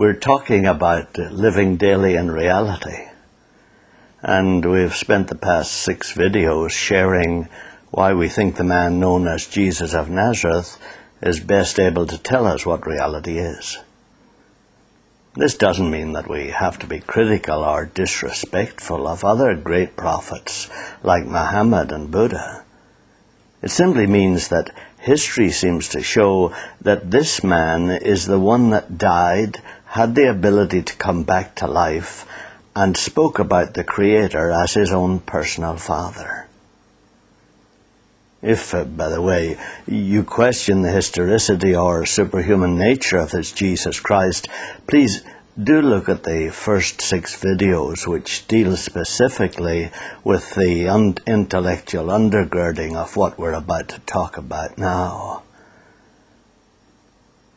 We're talking about living daily in reality, and we've spent the past 6 videos sharing why we think the man known as Jesus of Nazareth is best able to tell us what reality is. This doesn't mean that we have to be critical or disrespectful of other great prophets like Mohammed and Buddha. It simply means that history seems to show that this man is the one that died, had the ability to come back to life, and spoke about the Creator as his own personal Father. If, by the way, you question the historicity or superhuman nature of this Jesus Christ, please do look at the first 6 videos which deal specifically with the intellectual undergirding of what we're about to talk about now.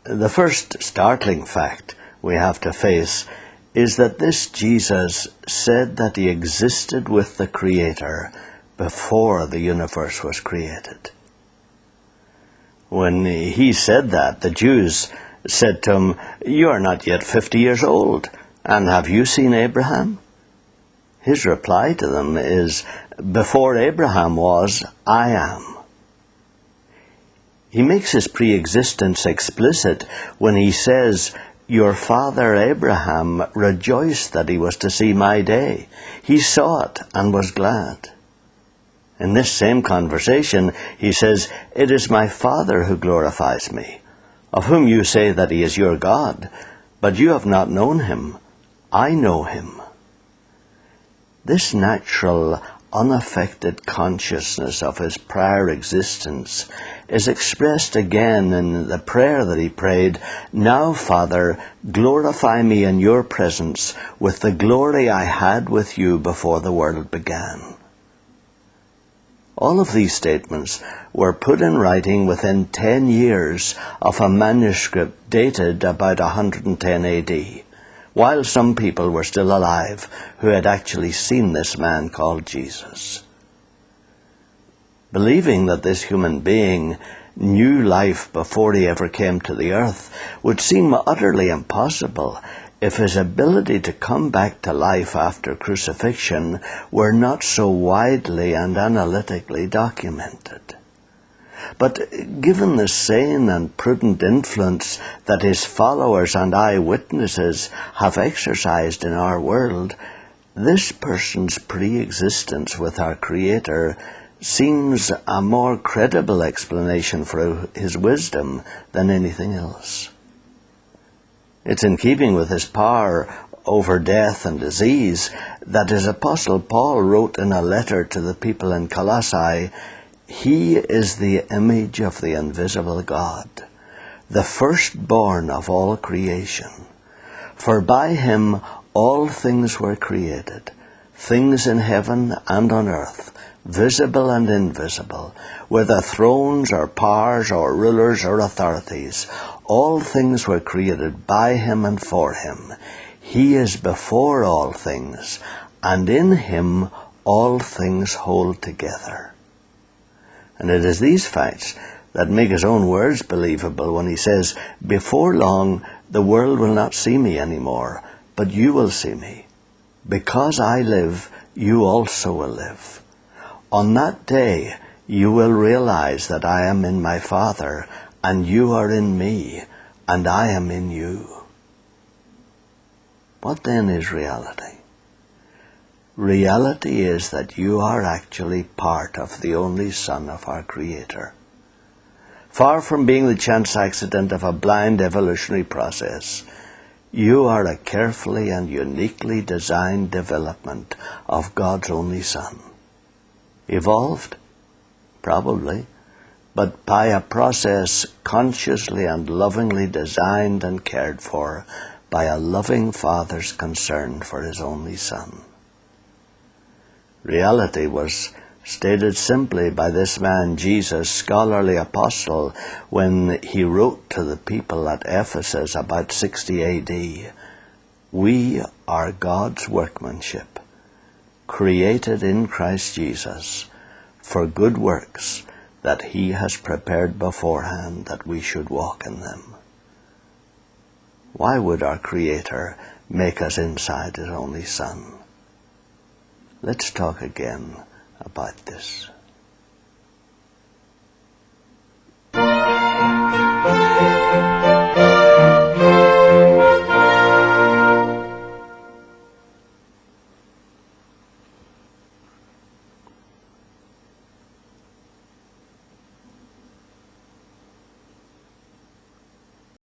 The first startling fact we have to face is that this Jesus said that he existed with the Creator before the universe was created. When he said that, the Jews said to him, "You are not yet 50 years old, and have you seen Abraham?" His reply to them is, "Before Abraham was, I am." He makes his pre-existence explicit when he says, "Your father Abraham rejoiced that he was to see my day. He saw it and was glad." In this same conversation, he says, "It is my Father who glorifies me, of whom you say that he is your God, but you have not known him. I know him." This natural, unaffected consciousness of his prior existence is expressed again in the prayer that he prayed, "Now, Father, glorify me in your presence with the glory I had with you before the world began." All of these statements were put in writing within 10 years of a manuscript dated about 110 AD, while some people were still alive who had actually seen this man called Jesus. Believing that this human being knew life before he ever came to the earth would seem utterly impossible if his ability to come back to life after crucifixion were not so widely and analytically documented. But given the sane and prudent influence that his followers and eyewitnesses have exercised in our world, this person's pre-existence with our Creator seems a more credible explanation for his wisdom than anything else. It's in keeping with his power over death and disease that his apostle Paul wrote in a letter to the people in Colossae, "He is the image of the invisible God, the firstborn of all creation. For by him all things were created, things in heaven and on earth, visible and invisible, whether thrones or powers or rulers or authorities. All things were created by him and for him. He is before all things, and in him all things hold together." And it is these facts that make his own words believable when he says, "Before long the world will not see me anymore, but you will see me. Because I live, you also will live. On that day you will realize that I am in my Father, and you are in me, and I am in you." What then is reality? Reality is that you are actually part of the only Son of our Creator. Far from being the chance accident of a blind evolutionary process, you are a carefully and uniquely designed development of God's only Son. Evolved? Probably, but by a process consciously and lovingly designed and cared for by a loving Father's concern for his only Son. Reality was stated simply by this man, Jesus, scholarly apostle, when he wrote to the people at Ephesus about 60 AD, "We are God's workmanship, created in Christ Jesus for good works that he has prepared beforehand that we should walk in them." Why would our Creator make us inside His only Son? Let's talk again about this.